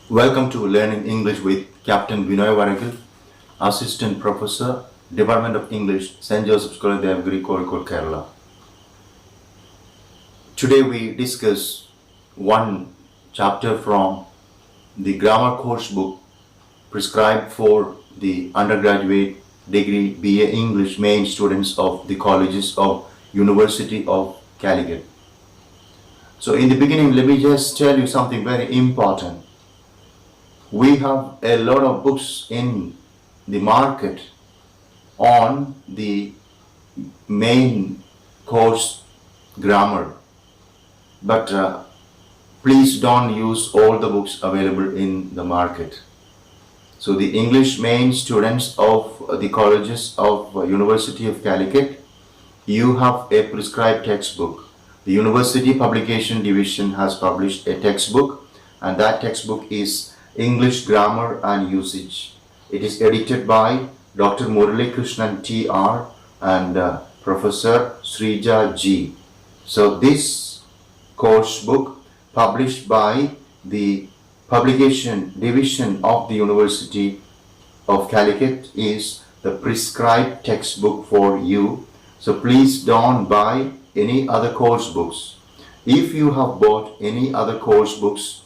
Welcome to Learning English with Captain Binoy Varakil, Assistant Professor, Department of English, St. Joseph's College, Devagiri, Calicut, Kerala. Today we discuss one chapter from the grammar course book prescribed for the undergraduate degree BA English main students of the colleges of University of Calicut. So in the beginning, let me just tell you something very important. We have a lot of books in the market on the main course grammar, but please don't use all the books available in the market. So the English main students of the colleges of University of Calicut, you have a prescribed textbook. The University Publication Division has published a textbook, and that textbook is English Grammar and Usage. It is edited by Dr. Murali Krishnan TR and Professor Srija G. So this course book published by the Publication Division of the University of Calicut is the prescribed textbook for you. So please don't buy any other course books. If you have bought any other course books,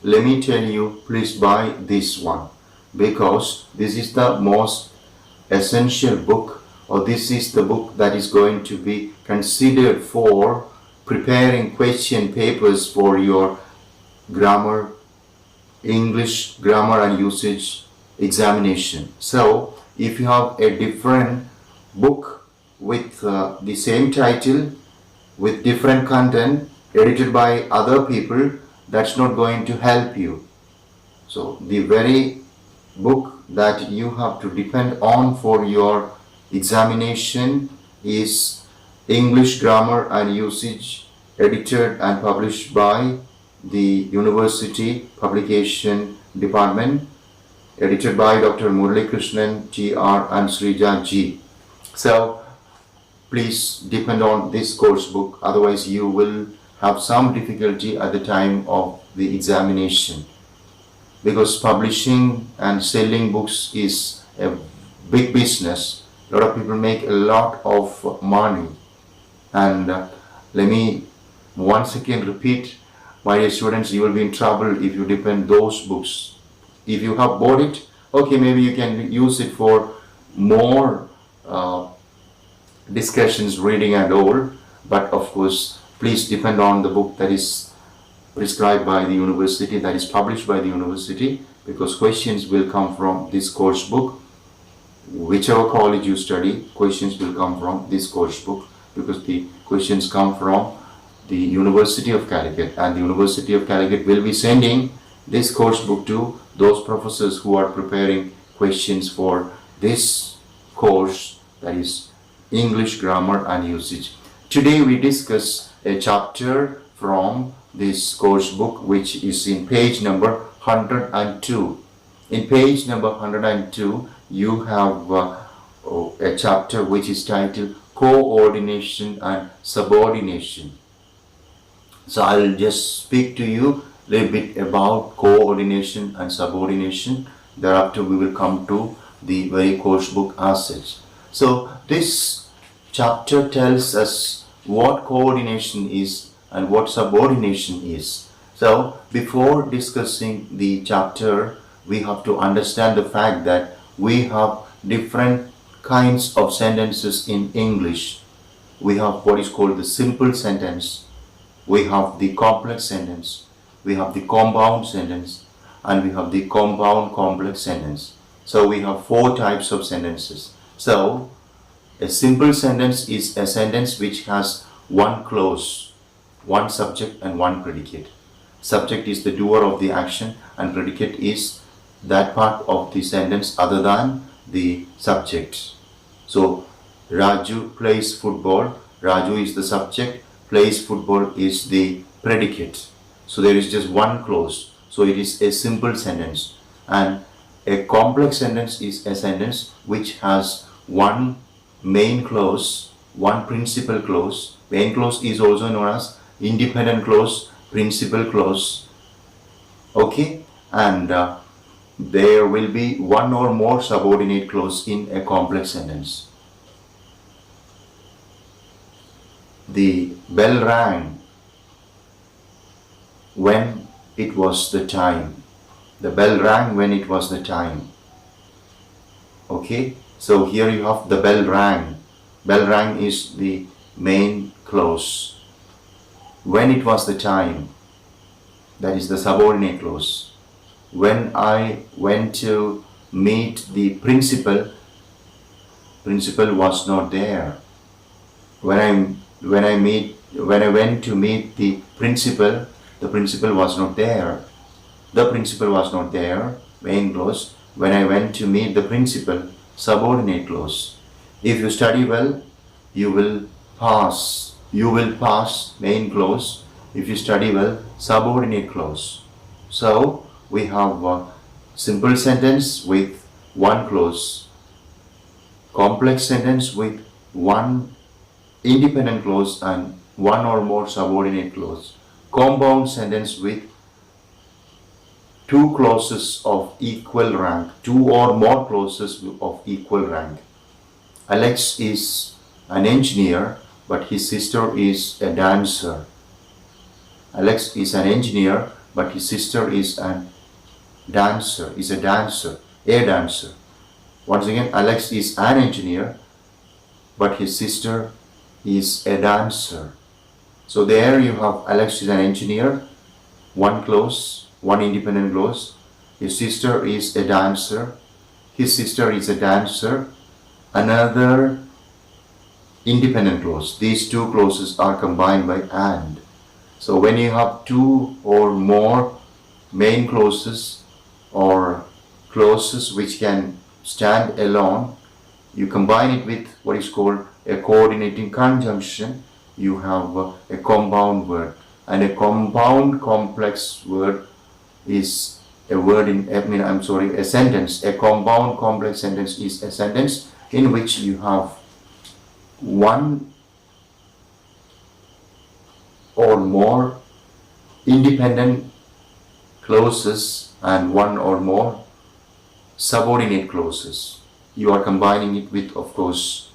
let me tell you, please buy this one, because this is the most essential book, or this is the book that is going to be considered for preparing question papers for your grammar, English grammar and usage examination. So if you have a different book with the same title, with different content, edited by other people, that's not going to help you. So the very book that you have to depend on for your examination is English Grammar and Usage, edited and published by the University Publication Department, edited by Dr. Murali Krishnan TR and Srija G. So please depend on this course book, otherwise you will have some difficulty at the time of the examination, because publishing and selling books is a big business. A lot of people make a lot of money, and let me once again repeat, my dear students, you will be in trouble if you depend those books. If you have bought it, okay, maybe you can use it for more discussions, reading and all, but of course please depend on the book that is prescribed by the university, that is published by the university, because questions will come from this course book. Whichever college you study, questions will come from this course book, because the questions come from the University of Calicut, and the University of Calicut will be sending this course book to those professors who are preparing questions for this course, that is English Grammar and Usage. Today we discuss a chapter from this course book, which is in page number 102. In page number 102, you have a chapter which is titled Coordination and Subordination. So I'll just speak to you a little bit about coordination and subordination. Thereafter we will come to the very course book as such. So this chapter tells us what coordination is and what subordination is. So before discussing the chapter, we have to understand the fact that we have different kinds of sentences in English. We have what is called the simple sentence, we have the complex sentence, we have the compound sentence, and we have the compound complex sentence. So we have four types of sentences. So a simple sentence is a sentence which has one clause, one subject and one predicate. Subject is the doer of the action, and predicate is that part of the sentence other than the subject. So Raju plays football. Raju is the subject, plays football is the predicate. So there is just one clause. So it is a simple sentence. And a complex sentence is a sentence which has one main clause, one principal clause. Main clause is also known as independent clause, principal clause. Okay, and there will be one or more subordinate clause in a complex sentence. The bell rang when it was the time. The bell rang when it was the time. Okay, so here you have the bell rang. Bell rang is the main clause. When it was the time, that is the subordinate clause. When I went to meet the principal, principal was not there. When I went to meet the principal was not there. The principal was not there, main clause. When I went to meet the principal, subordinate clause. If you study well, you will pass. You will pass, main clause. If you study well, subordinate clause. So we have a simple sentence with one clause, complex sentence with one independent clause and one or more subordinate clause, compound sentence with two clauses of equal rank, two or more clauses of equal rank. Alex is an engineer, but his sister is a dancer. Alex is an engineer, but his sister is a dancer. Once again, Alex is an engineer, but his sister is a dancer. So there you have Alex is an engineer, one clause, one independent clause. His sister is a dancer. His sister is a dancer. Another independent clause. These two clauses are combined by and. So when you have two or more main clauses or clauses which can stand alone, you combine it with what is called a coordinating conjunction. You have a compound word, and a compound complex word is a word in, a sentence. A compound complex sentence is a sentence in which you have one or more independent clauses and one or more subordinate clauses. You are combining it with, of course,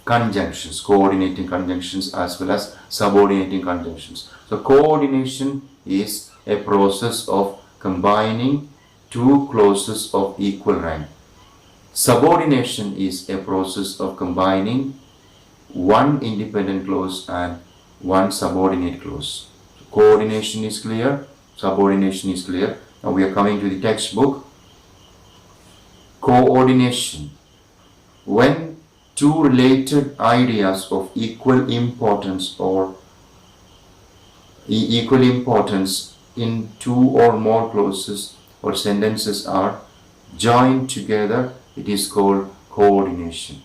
conjunctions, coordinating conjunctions as well as subordinating conjunctions. So coordination is a process of combining two clauses of equal rank. Subordination is a process of combining one independent clause and one subordinate clause. So coordination is clear, subordination is clear. Now we are coming to the textbook. Coordination. When two related ideas of equal importance or equal importance in two or more clauses or sentences are joined together, it is called coordination.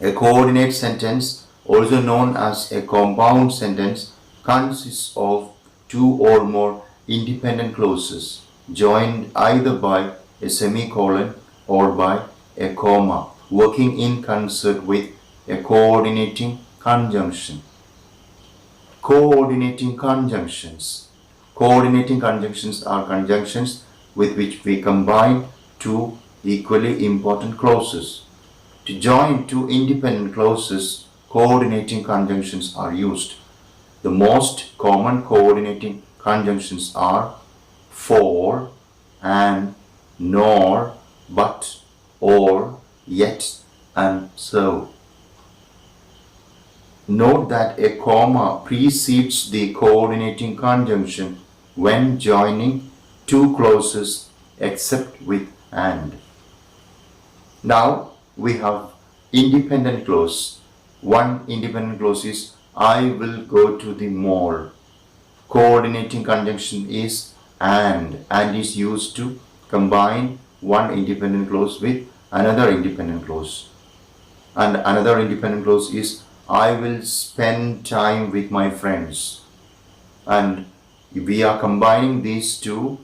A coordinate sentence, also known as a compound sentence, consists of two or more independent clauses joined either by a semicolon or by a comma, working in concert with a coordinating conjunction. Coordinating conjunctions. Coordinating conjunctions are conjunctions with which we combine two equally important clauses. To join two independent clauses, coordinating conjunctions are used. The most common coordinating conjunctions are for, and, nor, but, or, yet, and so. Note that a comma precedes the coordinating conjunction when joining two clauses except with and. Now we have independent clause. One independent clause is I will go to the mall. Coordinating conjunction is and is used to combine one independent clause with another independent clause. And another independent clause is I will spend time with my friends. And we are combining these two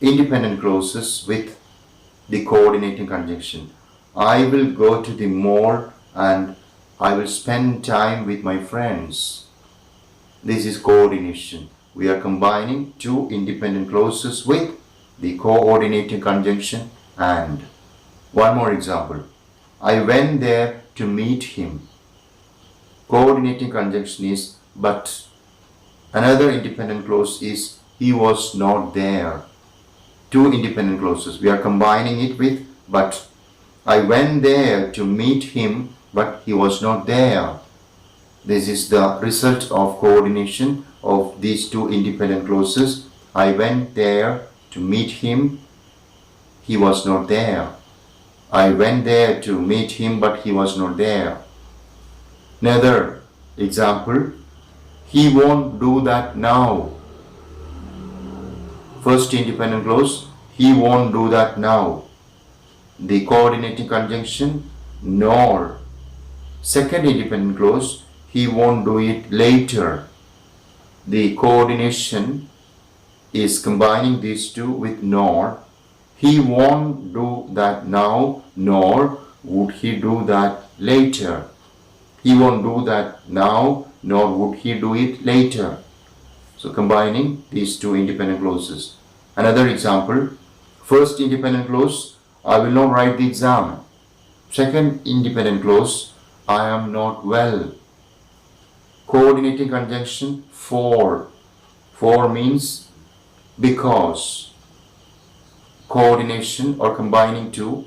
independent clauses with the coordinating conjunction. I will go to the mall and I will spend time with my friends. This is coordination. we are combining two independent clauses with the coordinating conjunction and. One more example. I went there to meet him. Coordinating conjunction is but. Another independent clause is he was not there. Two independent clauses. We are combining it with but. I went there to meet him, but he was not there. This is the result of coordination of these two independent clauses. I went there to meet him, he was not there. I went there to meet him, but he was not there. Another example, he won't do that now. First independent clause, he won't do that now. The coordinating conjunction, nor. Second independent clause, he won't do it later. The coordination is combining these two with nor. He won't do that now, nor would he do that later. He won't do that now, nor would he do it later. So combining these two independent clauses. Another example, first independent clause, I will not write the exam. Second independent clause, I am not well. Coordinating conjunction, for. For means because. Coordination or combining two,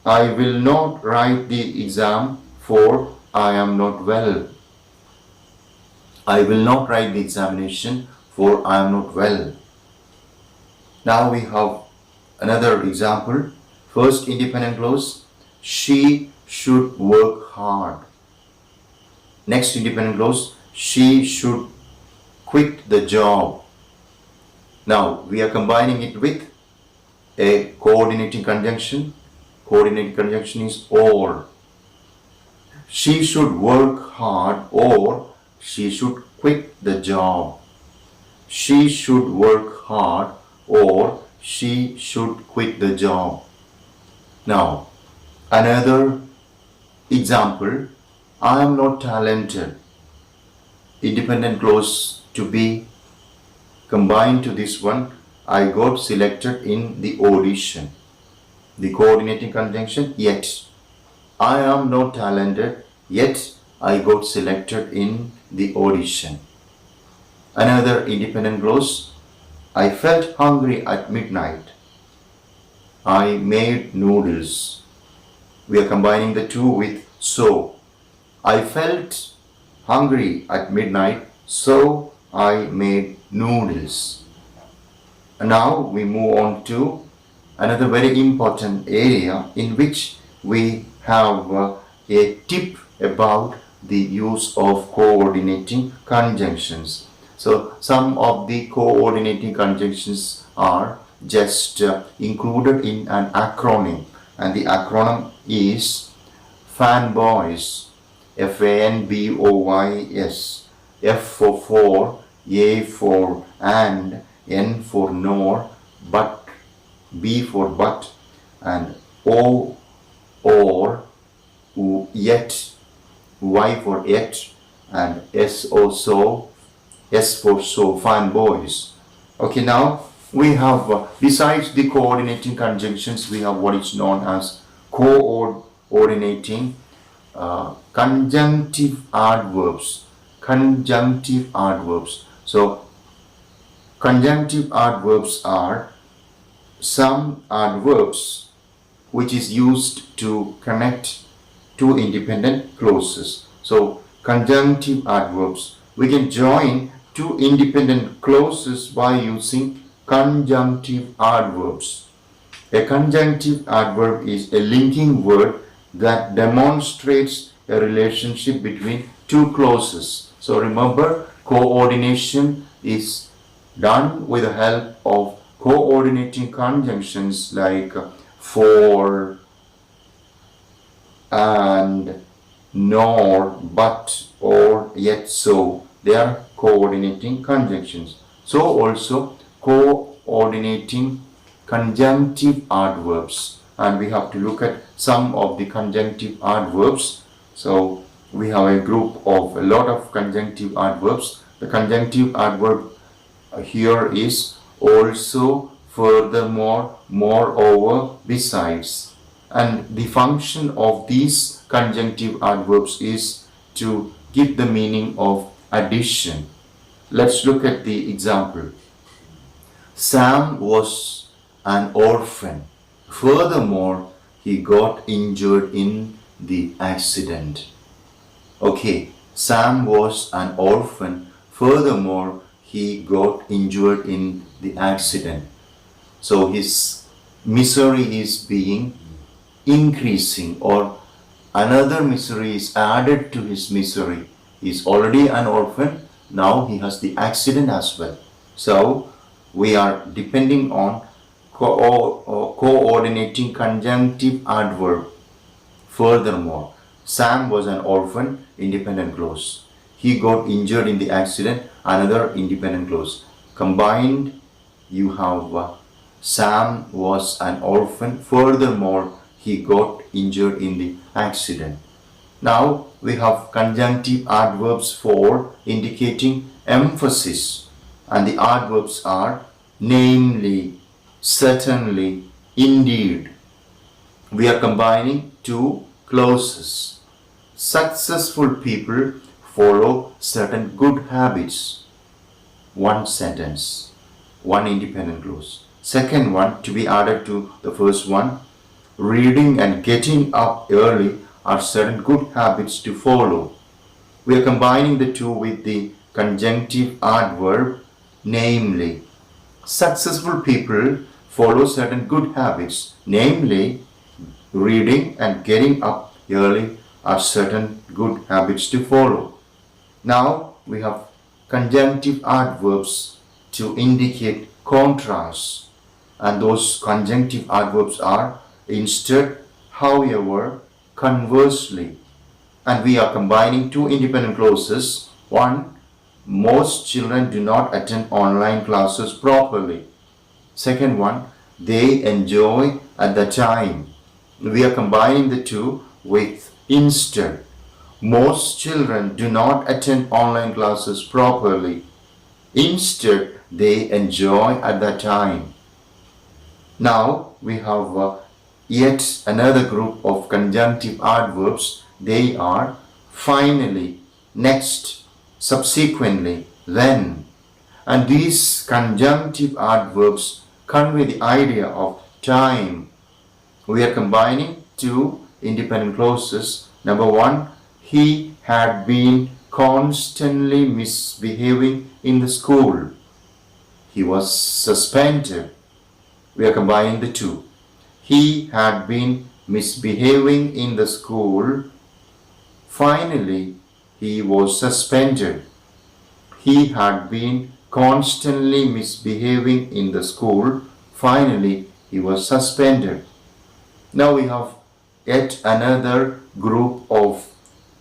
I will not write the exam for I am not well. I will not write the examination for I am not well. Now we have another example. First independent clause, she should work hard. Next independent clause, she should quit the job. Now we are combining it with a coordinating conjunction. Coordinating conjunction is or. She should work hard or she should quit the job. She should work hard or she should quit the job. Now, another example, I am not talented. Independent clause to be combined to this one, I got selected in the audition. The coordinating conjunction, yet. I am not talented, yet I got selected in the audition. Another independent clause, I felt hungry at midnight. I made noodles. We are combining the two with so. I felt hungry at midnight, so I made noodles. Now we move on to another very important area in which we have a tip about the use of coordinating conjunctions. So some of the coordinating conjunctions are just included in an acronym, and the acronym is fanboys. FANBOYS. F for, A for and, N for nor, but, B for but, and O or, yet, Y for yet, and S also, S for so, fanboys. Okay, now we have, besides the coordinating conjunctions, we have what is known as coordinating conjunctive adverbs. Conjunctive adverbs. So, conjunctive adverbs are some adverbs which is used to connect two independent clauses. So, conjunctive adverbs. We can join two independent clauses by using conjunctive adverbs. A conjunctive adverb is a linking word that demonstrates a relationship between two clauses. So remember, coordination is done with the help of coordinating conjunctions like for, and, nor, but, or, yet, so. They are coordinating conjunctions. So also coordinating conjunctive adverbs, and we have to look at some of the conjunctive adverbs. So we have a group of a lot of conjunctive adverbs. The conjunctive adverb Here is also, furthermore, moreover, besides. And the function of these conjunctive adverbs is to give the meaning of addition. Let's look at the example. Sam was an orphan. Furthermore, he got injured in the accident. Okay, Sam was an orphan. Furthermore, he got injured in the accident. So his misery is being increasing, or another misery is added to his misery. He is already an orphan. Now he has the accident as well. So we are depending on coordinating conjunctive adverb. Furthermore, Sam was an orphan, independent clause. He got injured in the accident, another independent clause. Combined, you have Sam was an orphan. Furthermore, he got injured in the accident. Now we have conjunctive adverbs for indicating emphasis, and the adverbs are namely, certainly, indeed. We are combining two clauses. Successful people follow certain good habits. One sentence, one independent clause. Second one to be added to the first one. Reading and getting up early are certain good habits to follow. We are combining the two with the conjunctive adverb namely. Successful people follow certain good habits, namely reading and getting up early are certain good habits to follow. Now we have conjunctive adverbs to indicate contrast, and those conjunctive adverbs are instead, however, conversely. And we are combining two independent clauses. One, most children do not attend online classes properly. Second one, they enjoy at the time. We are combining the two with instead. Most children do not attend online classes properly. Instead, they enjoy at the time. Now we have yet another group of conjunctive adverbs. They are finally, next, subsequently, then. And these conjunctive adverbs convey the idea of time. We are combining two independent clauses. Number one, he had been constantly misbehaving in the school. He was suspended. We are combining the two. He had been misbehaving in the school. Finally, he was suspended. He had been constantly misbehaving in the school. Finally, he was suspended. Now we have yet another group of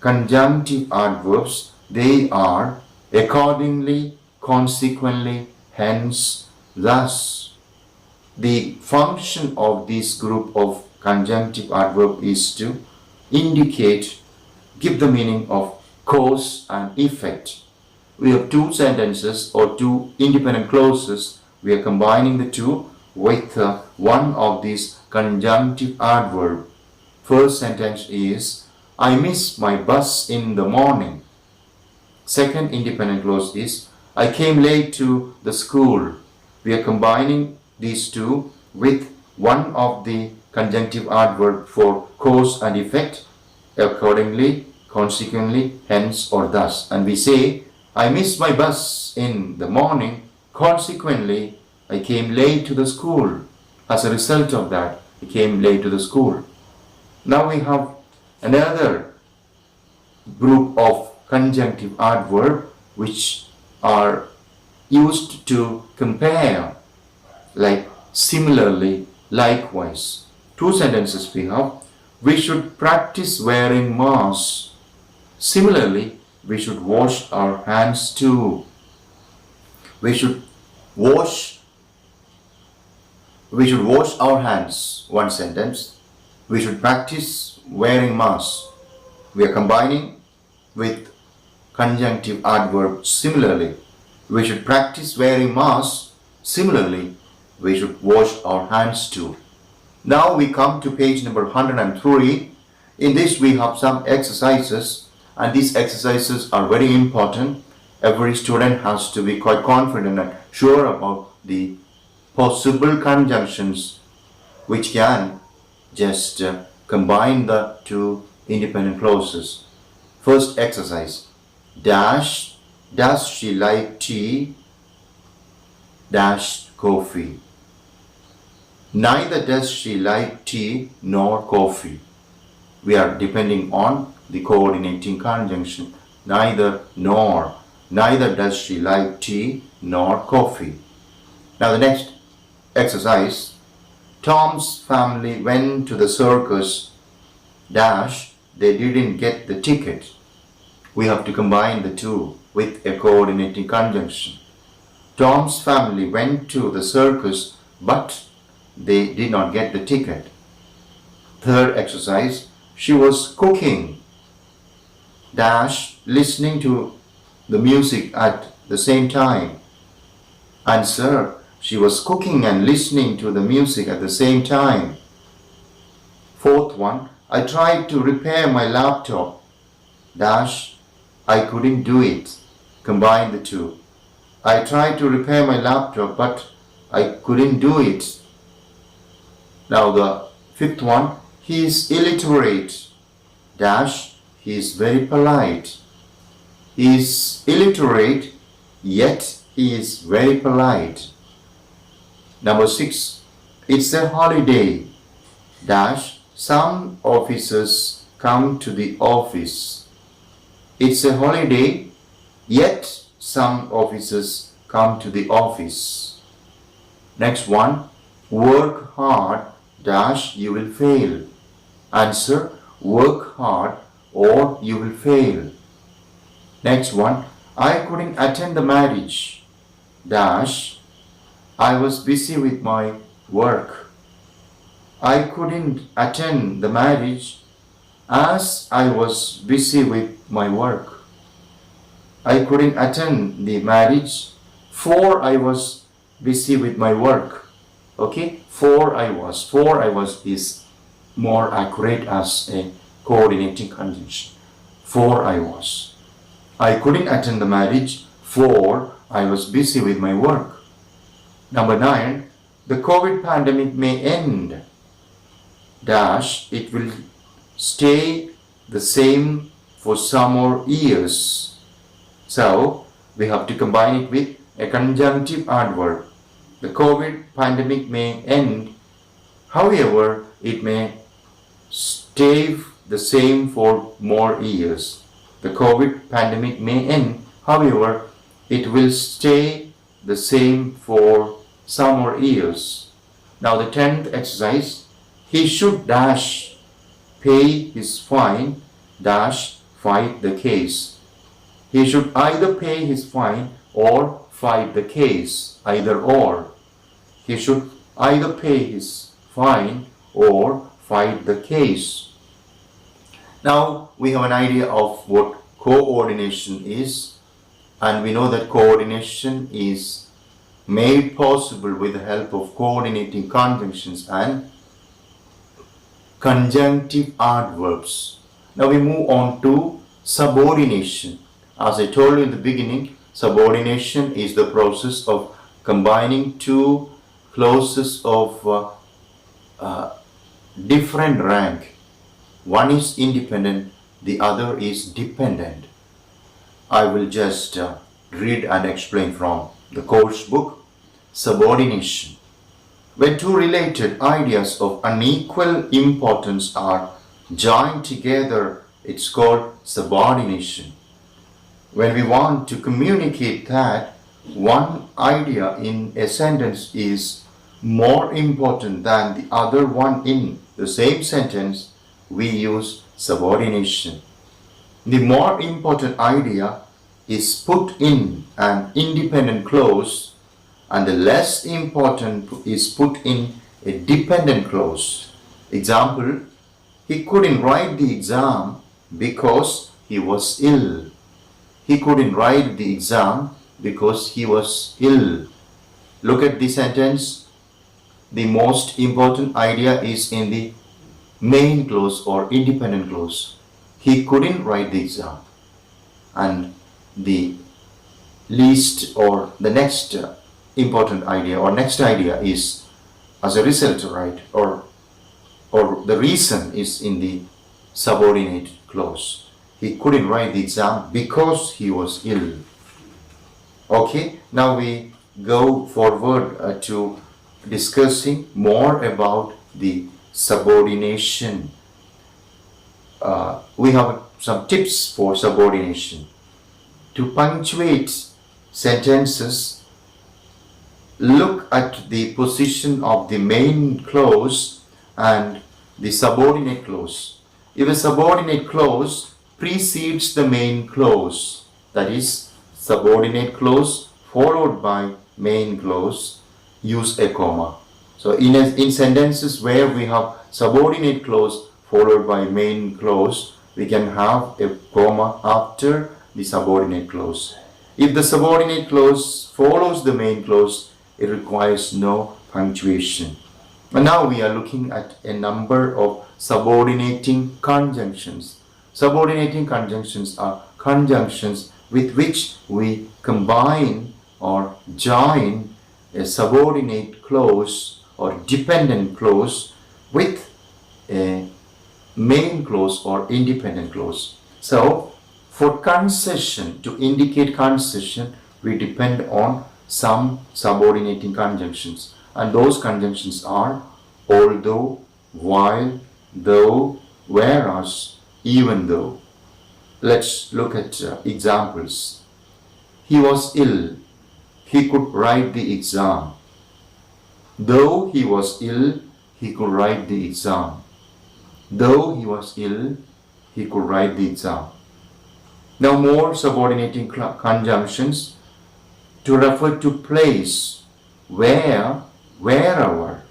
conjunctive adverbs. They are accordingly, consequently, hence, thus. The function of this group of conjunctive adverb is to indicate, give the meaning of cause and effect. We have two sentences or two independent clauses. We are combining the two with one of these conjunctive adverb. First sentence is, I miss my bus in the morning. Second independent clause is, I came late to the school. We are combining these two with one of the conjunctive adverb for cause and effect, accordingly, consequently, hence or thus. And we say, I missed my bus in the morning. Consequently, I came late to the school. As a result of that, I came late to the school. Now we have another group of conjunctive adverb which are used to compare, like similarly, likewise. Two sentences we have. We should practice wearing masks. Similarly, we should wash our hands too. We should wash our hands. One sentence. We should practice wearing masks. We are combining with conjunctive adverb similarly. We should practice wearing masks. Similarly, we should wash our hands too. Now we come to page number 103. In this we have some exercises, and these exercises are very important. Every student has to be quite confident and sure about the possible conjunctions which can just combine the two independent clauses. First exercise. Dash, does she like tea? Dash, coffee. Neither does she like tea nor coffee. We are depending on the coordinating conjunction. Neither nor. Neither does she like tea nor coffee. Now the next exercise. Tom's family went to the circus. Dash, they didn't get the ticket. We have to combine the two with a coordinating conjunction. Tom's family went to the circus, but they did not get the ticket. Third exercise. She was cooking. Dash, listening to the music at the same time. Answer. She was cooking and listening to the music at the same time. Fourth one. I tried to repair my laptop. Dash, I couldn't do it. Combine the two. I tried to repair my laptop, but I couldn't do it. Now the fifth one. He is illiterate. Dash, he is very polite. He is illiterate, yet he is very polite. Number 6. It's a holiday. Dash, some officers come to the office. It's a holiday, yet some officers come to the office. Next one. Work hard, dash, you will fail. Answer. Work hard or you will fail. Next one. I couldn't attend the marriage. Dash, I was busy with my work. I couldn't attend the marriage as I was busy with my work. I couldn't attend the marriage for I was busy with my work. Okay, for I was is more accurate as a coordinating conjunction. For I was. I couldn't attend the marriage for I was busy with my work. Number 9. The COVID pandemic may end. Dash, it will stay the same for some more years. So, we have to combine it with a conjunctive adverb. The COVID pandemic may end, however, it may stay the same for more years. The COVID pandemic may end, however, it will stay the same for some more years. Now the 10th exercise. He should dash pay his fine dash fight the case. He should either pay his fine or fight the case. Either or. He should either pay his fine or fight the case. Now we have an idea of what coordination is, and we know that coordination is made possible with the help of coordinating conjunctions and conjunctive adverbs. Now we move on to subordination. As I told you in the beginning, subordination is the process of combining two clauses of different rank. One is independent, the other is dependent. I will just read and explain from the course book. Subordination. When two related ideas of unequal importance are joined together, it's called subordination. When we want to communicate that one idea in a sentence is more important than the other one in the same sentence, we use subordination. The more important idea is put in an independent clause, and the less important is put in a dependent clause. Example, he couldn't write the exam because he was ill. He couldn't write the exam because he was ill. Look at the sentence. The most important idea is in the main clause or independent clause. He couldn't write the exam. And the least or the next important idea or next idea is as a result, right? Or the reason is in the subordinate clause. He couldn't write the exam because he was ill. Okay, now we go forward to discussing more about the subordination. We have some tips for subordination. To punctuate sentences, look at the position of the main clause and the subordinate clause. If a subordinate clause precedes the main clause, that is, subordinate clause followed by main clause, use a comma. So in sentences where we have subordinate clause followed by main clause, we can have a comma after the subordinate clause. If the subordinate clause follows the main clause, it requires no punctuation. And now we are looking at a number of subordinating conjunctions. Subordinating conjunctions are conjunctions with which we combine or join a subordinate clause or dependent clause with a main clause or independent clause. So, for concession, to indicate concession, we depend on some subordinating conjunctions. And those conjunctions are although, while, though, whereas, even though. Let's look at examples. He was ill. He could write the exam. Though he was ill, he could write the exam. Though he was ill, he could write the exam. Now more subordinating conjunctions to refer to place, where, wherever.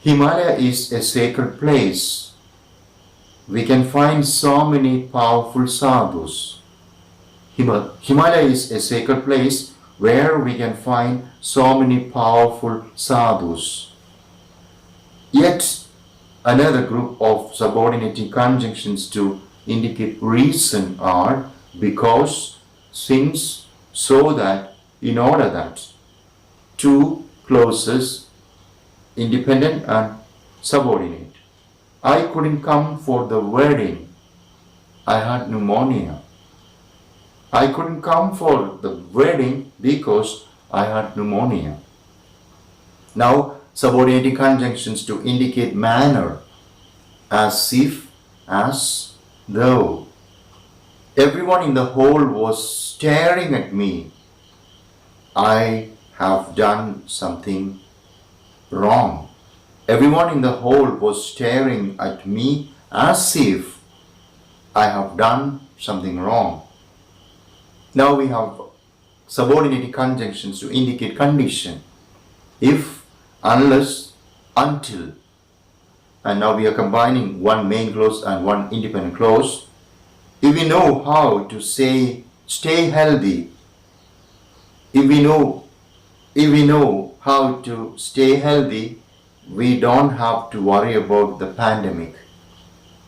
Himalaya is a sacred place. We can find so many powerful sadhus. Himalaya is a sacred place where we can find so many powerful sadhus. Yet another group of subordinating conjunctions to indicate reason are because, since, so that, in order that. Two clauses, independent and subordinate. I couldn't come for the wedding. I had pneumonia. I couldn't come for the wedding because I had pneumonia. Now, subordinating conjunctions to indicate manner, as if, as, though. Everyone in the hall was staring at me. I have done something wrong. Everyone in the hall was staring at me as if I have done something wrong. Now we have subordinating conjunctions to indicate condition. If, unless, until. And now we are combining one main clause and one independent clause. If we know how to say stay healthy, if we know how to stay healthy, we don't have to worry about the pandemic.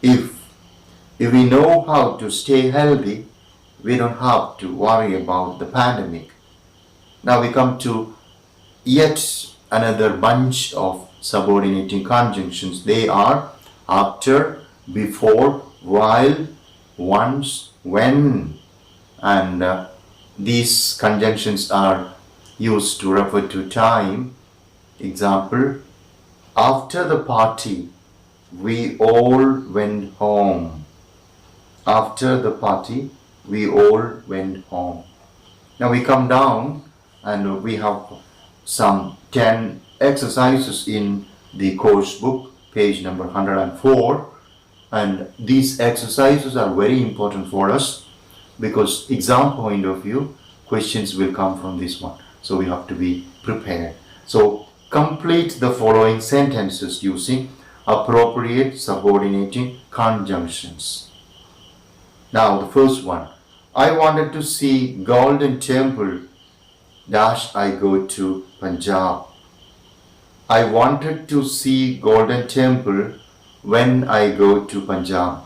If we know how to stay healthy, we don't have to worry about the pandemic. Now we come to yet another bunch of subordinating conjunctions. They are after, before, while, once, when. And these conjunctions are used to refer to time. Example, after the party, we all went home. After the party, we all went home. Now we come down and we have some 10 exercises in the course book, page number 104. And these exercises are very important for us because exam point of view, questions will come from this one. So we have to be prepared. So complete the following sentences using appropriate subordinating conjunctions. Now the first one, I wanted to see Golden Temple dash I go to Punjab. I wanted to see Golden Temple when I go to Punjab.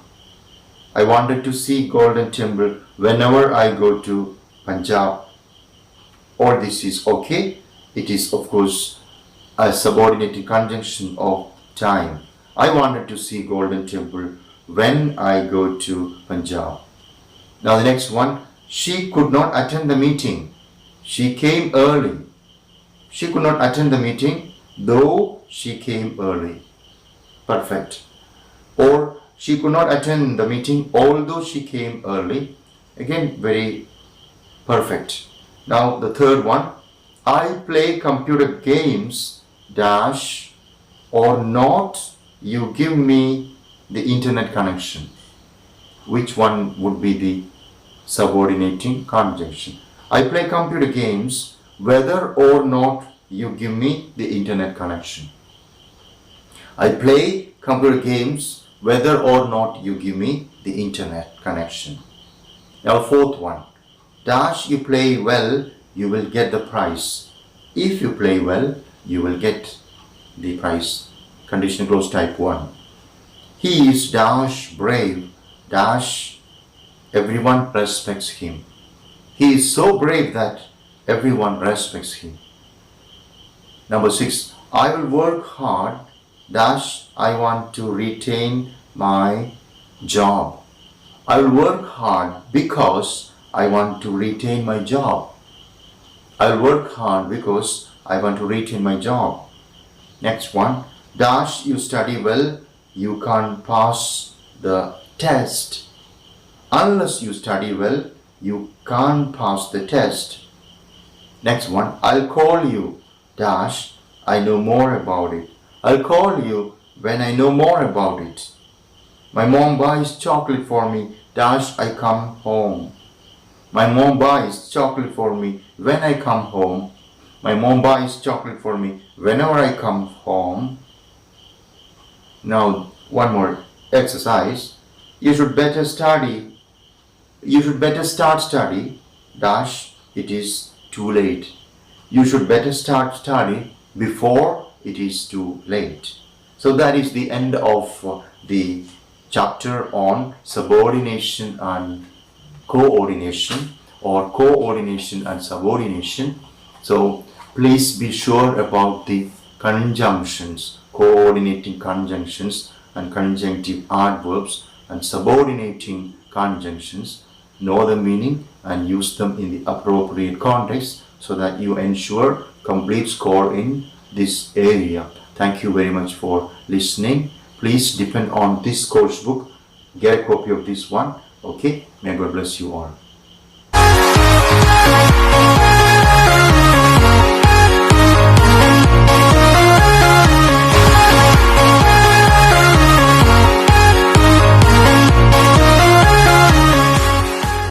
I wanted to see Golden Temple whenever I go to Punjab. All this is okay. It is of course a subordinating conjunction of time. I wanted to see Golden Temple when I go to Punjab. Now the next one, she could not attend the meeting. She came early. She could not attend the meeting though she came early. Perfect. Or she could not attend the meeting although she came early. Again, very perfect. Now the third one, I play computer games dash or not you give me the internet connection. Which one would be the subordinating conjunction? I play computer games whether or not you give me the internet connection. I play computer games whether or not you give me the internet connection. Now fourth one, dash you play well, you will get the prize. If you play well, you will get the prize. Conditional clause type 1. He is dash brave, dash everyone respects him. He is so brave that everyone respects him. Number 6. I will work hard, dash I want to retain my job. I will work hard because I want to retain my job. I will work hard because I want to retain my job. Next one, dash you study well, you can't pass the test. Unless you study well, you can't pass the test. Next one, I'll call you, dash I know more about it. I'll call you when I know more about it. My mom buys chocolate for me, dash I come home. My mom buys chocolate for me when I come home. My mom buys chocolate for me whenever I come home. Now, one more exercise. You should better study. You should better start study, dash it is too late. You should better start study before it is too late. So that is the end of the chapter on subordination and coordination, or coordination and subordination. So please be sure about the conjunctions, coordinating conjunctions and conjunctive adverbs and subordinating conjunctions. Know the meaning and use them in the appropriate context so that you ensure complete score in this area. Thank you very much for listening. Please depend on this course book. Get a copy of this one. Okay, may God bless you all.